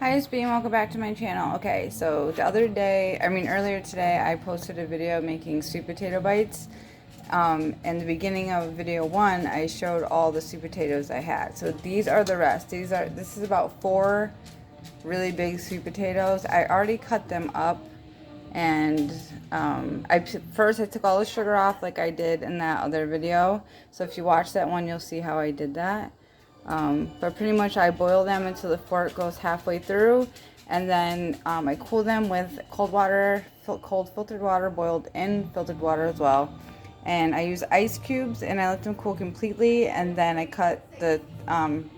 Hi, Sp, and welcome back to my channel. Okay, so earlier today, I posted a video making sweet potato bites. In the beginning of video 1, I showed all the sweet potatoes I had. So these are the rest. This is about 4 really big sweet potatoes. I already cut them up, and first I took all the sugar off like I did in that other video. So if you watch that one, you'll see how I did that. But pretty much I boil them until the fork goes halfway through, and then I cool them with cold water, cold filtered water, boiled in filtered water as well. And I use ice cubes, and I let them cool completely, and then I cut the front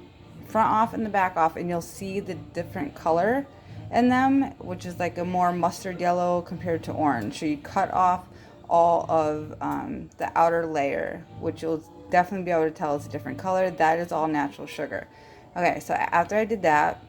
off and the back off, and you'll see the different color in them, which is like a more mustard yellow compared to orange. So you cut off all of the outer layer, which you'll definitely be able to tell it's a different color. That is all natural sugar. Okay, so after I did that,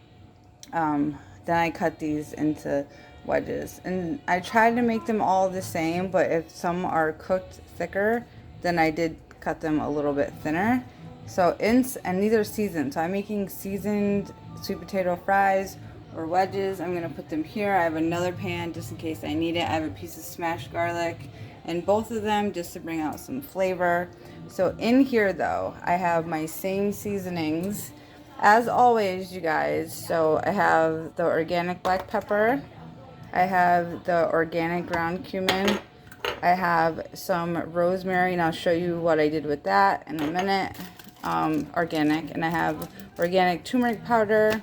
then I cut these into wedges, and I tried to make them all the same, but if some are cooked thicker, then I did cut them a little bit thinner. So and these are seasoned, so I'm making seasoned sweet potato fries or wedges. I'm gonna put them here. I have another pan just in case I need it. I have a piece of smashed garlic and both of them just to bring out some flavor. So in here though, I have my same seasonings as always, you guys. So I have the organic black pepper, I have the organic ground cumin, I have some rosemary, and I'll show you what I did with that in a minute. Organic, and I have organic turmeric powder.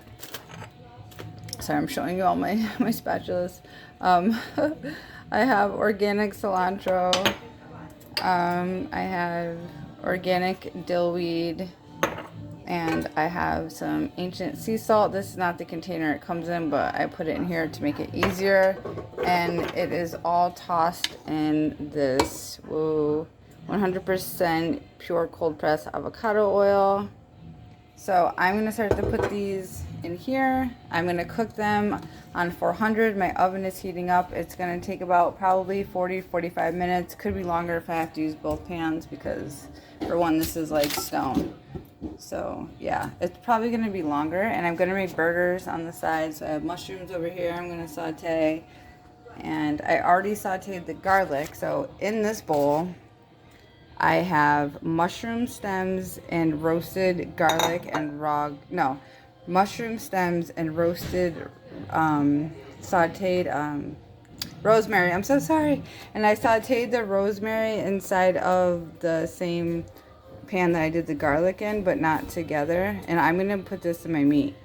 Sorry, I'm showing you all my spatulas. I have organic cilantro. I have organic dillweed, and I have some ancient sea salt. This is not the container it comes in, but I put it in here to make it easier. And it is all tossed in this 100% pure cold press avocado oil. So I'm going to start to put these in here. I'm going to cook them on 400. My oven is heating up. It's going to take about probably 40-45 minutes. Could be longer if I have to use both pans, because for one, this is like stone. So yeah, it's probably going to be longer. And I'm going to make burgers on the side. So I have mushrooms over here I'm going to saute. And I already sauteed the garlic. So in this bowl, I have mushroom stems and roasted garlic and mushroom stems and roasted sauteed rosemary. I'm so sorry. And I sauteed the rosemary inside of the same pan that I did the garlic in, but not together. And I'm going to put this in my meat,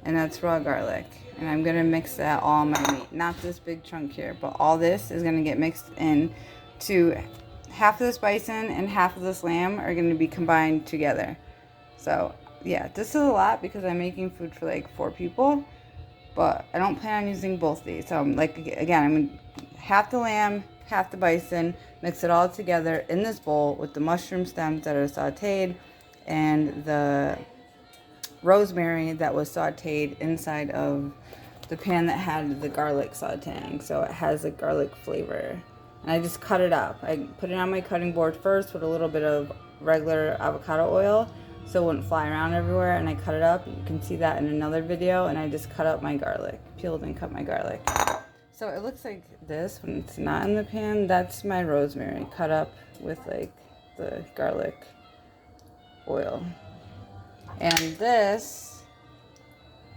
and that's raw garlic. And I'm going to mix that all in my meat. Not this big chunk here, but all this is going to get mixed in to half of this bison and half of this lamb are going to be combined together. So yeah, this is a lot because I'm making food for like 4 people, but I don't plan on using both these. So like, again, I'm going to half the lamb, half the bison, mix it all together in this bowl with the mushroom stems that are sauteed and the rosemary that was sauteed inside of the pan that had the garlic sauteing. So it has a garlic flavor. And I just cut it up. I put it on my cutting board first with a little bit of regular avocado oil so it wouldn't fly around everywhere, and I cut it up. You can see that in another video. And I just cut up my garlic, peeled and cut my garlic. So it looks like this when it's not in the pan. That's my rosemary cut up with like the garlic oil. And this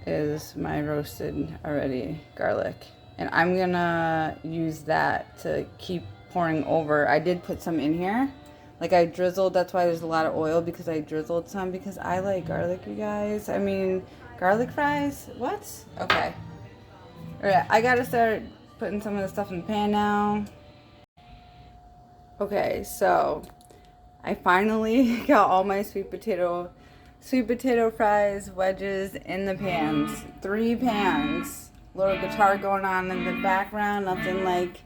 is my roasted already garlic. And I'm gonna use that to keep pouring over. I did put some in here. Like I drizzled, that's why there's a lot of oil, because I drizzled some because I like garlic, you guys. I mean, garlic fries? What? Okay. Alright, I gotta start putting some of the stuff in the pan now. Okay, so I finally got all my sweet potato fries, wedges in the pans. 3 pans. Little guitar going on in the background, nothing like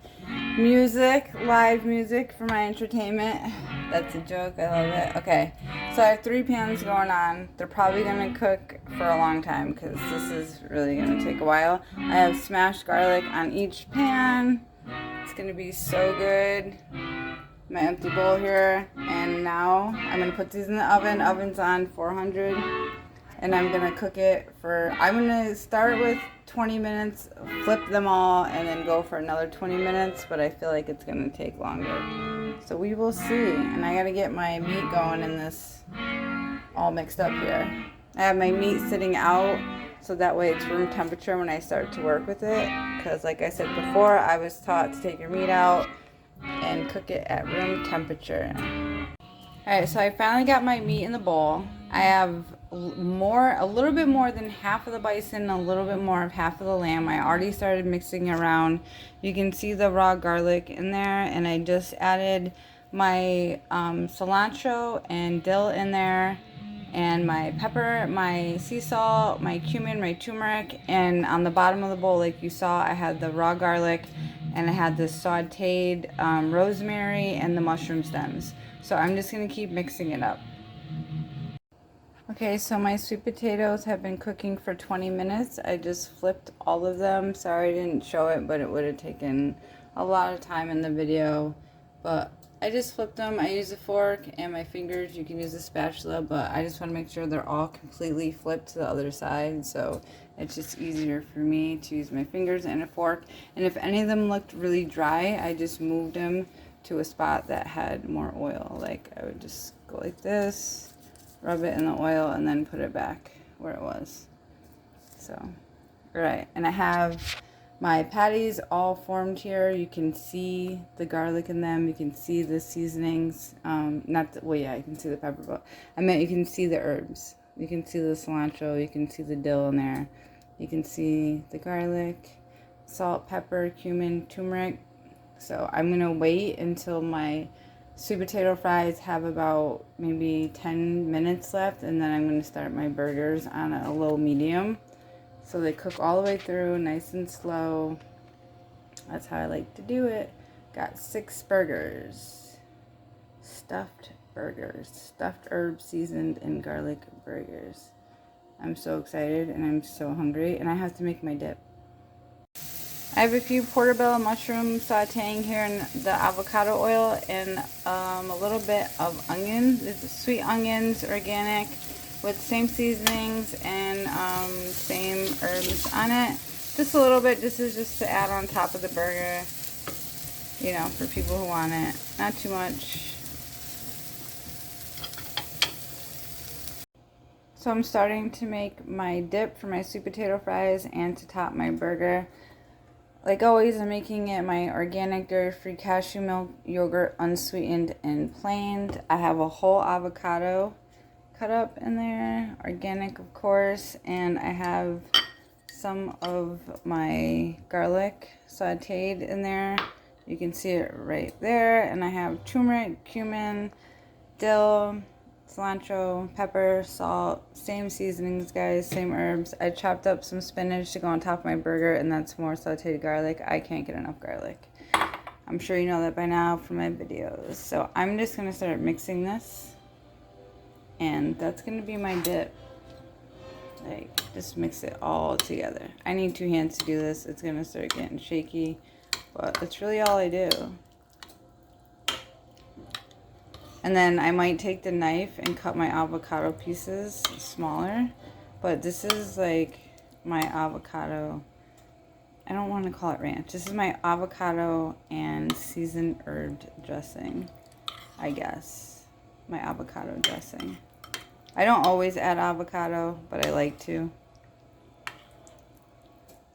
music, live music for my entertainment. That's a joke, I love it. Okay, so I have 3 pans going on. They're probably gonna cook for a long time because this is really gonna take a while. I have smashed garlic on each pan. It's gonna be so good. My empty bowl here, and now I'm gonna put these in the oven. Oven's on 400. and I'm gonna cook it for, I'm gonna start with 20 minutes, flip them all, and then go for another 20 minutes, but I feel like it's gonna take longer. So we will see. And I gotta get my meat going in this all mixed up here. I have my meat sitting out so that way it's room temperature when I start to work with it. Because like I said before, I was taught to take your meat out and cook it at room temperature. Alright, so I finally got my meat in the bowl. I have a little bit more than half of the bison, a little bit more of half of the lamb. I already started mixing around. You can see the raw garlic in there, and I just added my cilantro and dill in there, and my pepper, my sea salt, my cumin, my turmeric, and on the bottom of the bowl, like you saw, I had the raw garlic, and I had the sauteed rosemary and the mushroom stems. So I'm just going to keep mixing it up. Okay, so my sweet potatoes have been cooking for 20 minutes. I just flipped all of them. Sorry I didn't show it, but it would have taken a lot of time in the video. But I just flipped them. I use a fork and my fingers. You can use a spatula, but I just want to make sure they're all completely flipped to the other side. So it's just easier for me to use my fingers and a fork. And if any of them looked really dry, I just moved them to a spot that had more oil. Like I would just go like this, rub it in the oil, and then put it back where it was. So, right, and I have my patties all formed here. You can see the garlic in them. You can see the seasonings. Well, yeah, you can see the pepper, but I meant you can see the herbs. You can see the cilantro. You can see the dill in there. You can see the garlic, salt, pepper, cumin, turmeric. So I'm going to wait until my sweet potato fries have about maybe 10 minutes left, and then I'm going to start my burgers on a low medium. So they cook all the way through, nice and slow. That's how I like to do it. Got 6 burgers. Stuffed burgers. Stuffed herb seasoned and garlic burgers. I'm so excited and I'm so hungry, and I have to make my dip. I have a few portobello mushrooms sauteing here in the avocado oil, and a little bit of onion. This is sweet onions, organic, with same seasonings and same herbs on it. Just a little bit. This is just to add on top of the burger, you know, for people who want it. Not too much. So I'm starting to make my dip for my sweet potato fries and to top my burger. Like always, I'm making it my organic dairy-free cashew milk yogurt, unsweetened and plain. I have a whole avocado cut up in there, organic of course, and I have some of my garlic sauteed in there. You can see it right there. And I have turmeric, cumin, dill, cilantro, pepper, salt, same seasonings, guys, same herbs. I chopped up some spinach to go on top of my burger, and that's more sauteed garlic. I can't get enough garlic. I'm sure you know that by now from my videos. So I'm just going to start mixing this, and that's going to be my dip. Like, just mix it all together. I need 2 hands to do this. It's going to start getting shaky, but that's really all I do. And then I might take the knife and cut my avocado pieces smaller. But this is like my avocado. I don't want to call it ranch. This is my avocado and seasoned herb dressing, I guess. My avocado dressing. I don't always add avocado, but I like to.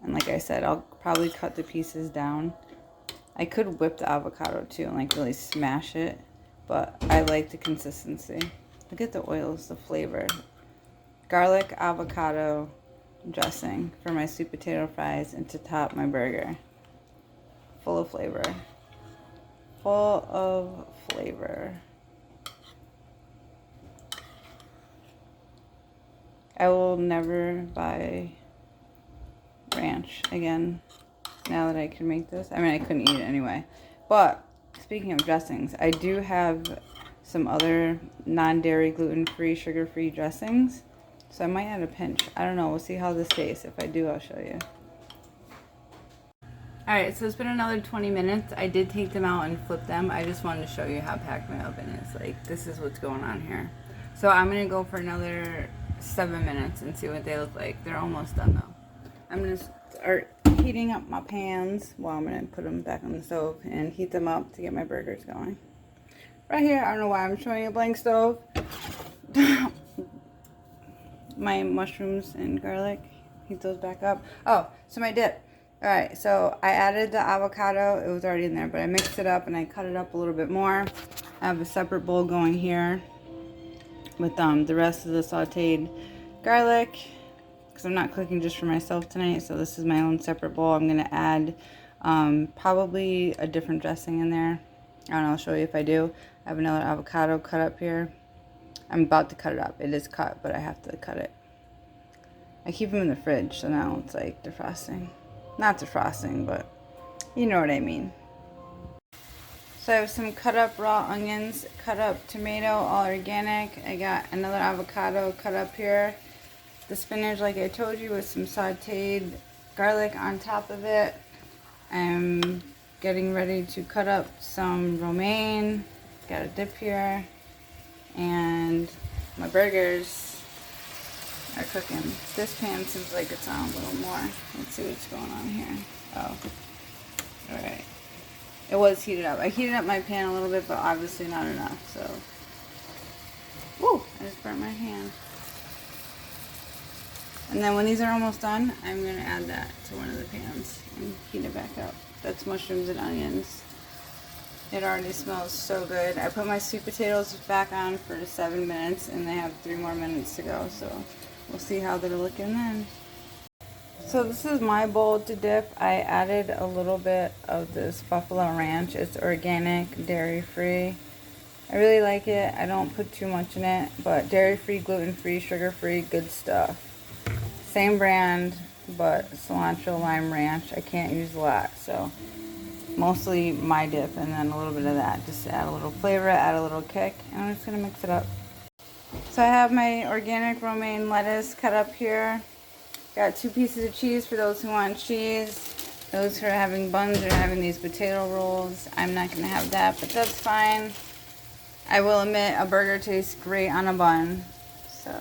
And like I said, I'll probably cut the pieces down. I could whip the avocado too and like really smash it. But I like the consistency. Look at the oils, the flavor. Garlic avocado dressing for my sweet potato fries and to top my burger. Full of flavor. Full of flavor. I will never buy ranch again now that I can make this. I mean, I couldn't eat it anyway. But speaking of dressings, I do have some other non-dairy, gluten-free, sugar-free dressings. So I might add a pinch. I don't know. We'll see how this tastes. If I do, I'll show you. Alright, so it's been another 20 minutes. I did take them out and flip them. I just wanted to show you how packed my oven is. Like, this is what's going on here. So I'm going to go for another 7 minutes and see what they look like. They're almost done though. I'm gonna start heating up my pans. Well, I'm gonna put them back on the stove and heat them up to get my burgers going. Right here, I don't know why I'm showing a blank stove. My mushrooms and garlic, heat those back up. Oh, so my dip. All right, so I added the avocado. It was already in there, but I mixed it up and I cut it up a little bit more. I have a separate bowl going here with the rest of the sauteed garlic, because I'm not cooking just for myself tonight, so this is my own separate bowl. I'm gonna add probably a different dressing in there. I don't know, I'll show you if I do. I have another avocado cut up here. I'm about to cut it up. It is cut, but I have to cut it. I keep them in the fridge, so now it's like defrosting. Not defrosting, but you know what I mean. So I have some cut up raw onions, cut up tomato, all organic. I got another avocado cut up here. The spinach, like I told you, with some sauteed garlic on top of it. I'm getting ready to cut up some romaine. Got a dip here. And my burgers are cooking. This pan seems like it's on a little more. Let's see what's going on here. Oh, alright. It was heated up. I heated up my pan a little bit, but obviously not enough, so. Woo! I just burnt my hand. And then when these are almost done, I'm going to add that to one of the pans and heat it back up. That's mushrooms and onions. It already smells so good. I put my sweet potatoes back on for 7 minutes and they have 3 more minutes to go, so we'll see how they're looking then. So this is my bowl to dip. I added a little bit of this Buffalo Ranch. It's organic, dairy-free. I really like it. I don't put too much in it, but dairy-free, gluten-free, sugar-free, good stuff. Same brand, but cilantro, lime, ranch. I can't use a lot, so mostly my dip and then a little bit of that, just to add a little flavor, add a little kick, and I'm just gonna mix it up. So I have my organic romaine lettuce cut up here. Got 2 pieces of cheese for those who want cheese. Those who are having buns or having these potato rolls, I'm not gonna have that, but that's fine. I will admit a burger tastes great on a bun. So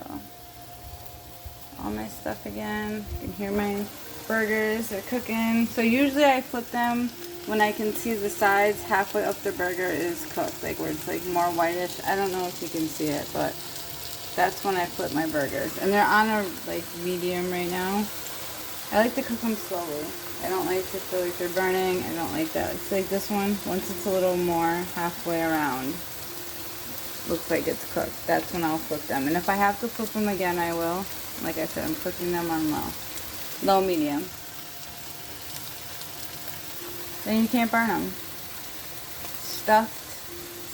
all my stuff again. You can hear my burgers are cooking. So usually I flip them when I can see the sides halfway up the burger is cooked, like where it's like more whitish. I don't know if you can see it, but that's when I flip my burgers. And they're on a like medium right now. I like to cook them slowly. I don't like to feel like they're burning. I don't like that. It's like this one, once it's a little more halfway around, looks like it's cooked. That's when I'll flip them. And if I have to flip them again, I will. Like I said, I'm cooking them on low medium. Then you can't burn them. Stuffed,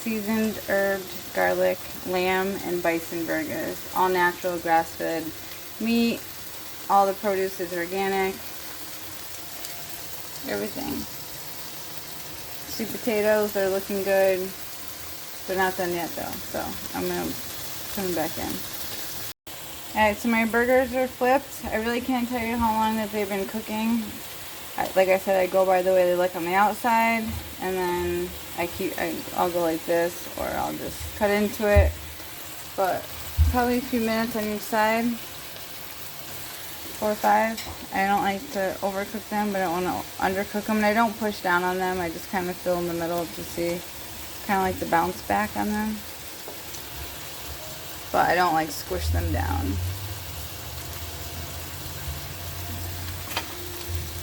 seasoned, herbed, garlic, lamb, and bison burgers. All natural, grass-fed meat. All the produce is organic. Everything. Sweet potatoes, they're looking good. They're not done yet though, so I'm going to put them back in. Alright, so my burgers are flipped. I really can't tell you how long that they've been cooking. Like I said, I go by the way they look on the outside, and then I'll go like this, or I'll just cut into it. But probably a few minutes on each side, 4 or 5. I don't like to overcook them, but I don't want to undercook them. And I don't push down on them. I just kind of fill in the middle to see, kind of like the bounce back on them. But I don't like squish them down.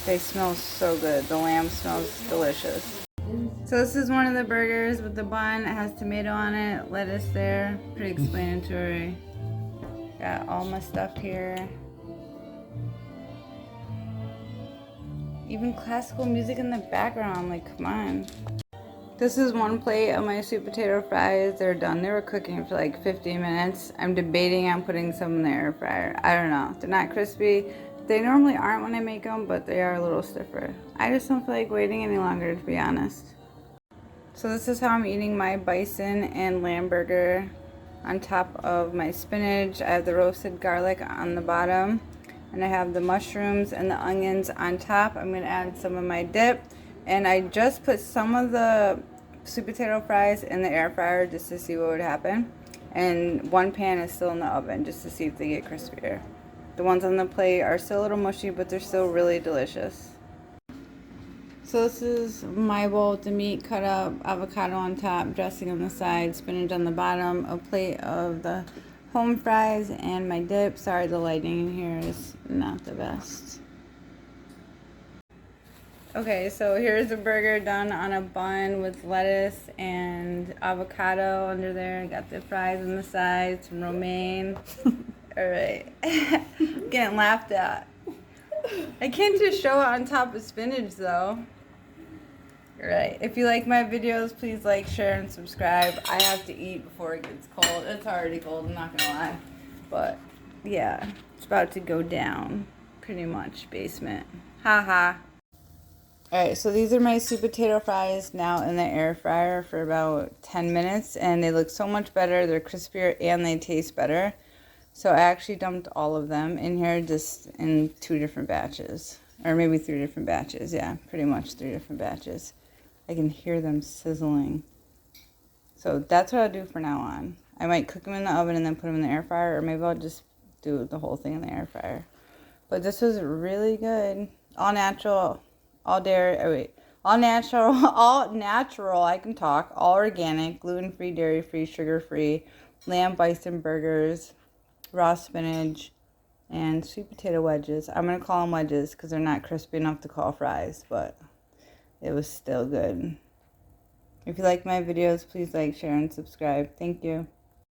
They smell so good. The lamb smells delicious. So this is one of the burgers with the bun. It has tomato on it, lettuce there. Pretty explanatory. Got all my stuff here. Even classical music in the background. Like, come on. This is one plate of my sweet potato fries. They're done. They were cooking for like 15 minutes. I'm debating on putting some in the air fryer. I don't know. They're not crispy. They normally aren't when I make them, but they are a little stiffer. I just don't feel like waiting any longer, to be honest. So this is how I'm eating my bison and lamb burger. On top of my spinach, I have the roasted garlic on the bottom, and I have the mushrooms and the onions on top. I'm going to add some of my dip, and I just put some of the sweet potato fries in the air fryer just to see what would happen. And one pan is still in the oven just to see if they get crispier. The ones on the plate are still a little mushy, but they're still really delicious. So this is my bowl with the meat cut up, avocado on top, dressing on the side, spinach on the bottom, a plate of the home fries, and my dip. Sorry, the lighting in here is not the best. Okay, so here's a burger done on a bun with lettuce and avocado under there. Got the fries on the side, some romaine. All right, getting laughed at. I can't just show it on top of spinach though. All right, if you like my videos, please like, share, and subscribe. I have to eat before it gets cold. It's already cold, I'm not gonna lie. But yeah, it's about to go down. Pretty much basement. Haha. Alright, so these are my sweet potato fries now in the air fryer for about 10 minutes. And they look so much better. They're crispier and they taste better. So I actually dumped all of them in here just in 2 different batches. Or maybe 3 different batches. Yeah, pretty much 3 different batches. I can hear them sizzling. So that's what I'll do from now on. I might cook them in the oven and then put them in the air fryer. Or maybe I'll just do the whole thing in the air fryer. But this was really good. All natural. All dairy, oh wait, all natural, I can talk, all organic, gluten-free, dairy-free, sugar-free, lamb bison burgers, raw spinach, and sweet potato wedges. I'm going to call them wedges because they're not crispy enough to call fries, but it was still good. If you like my videos, please like, share, and subscribe. Thank you.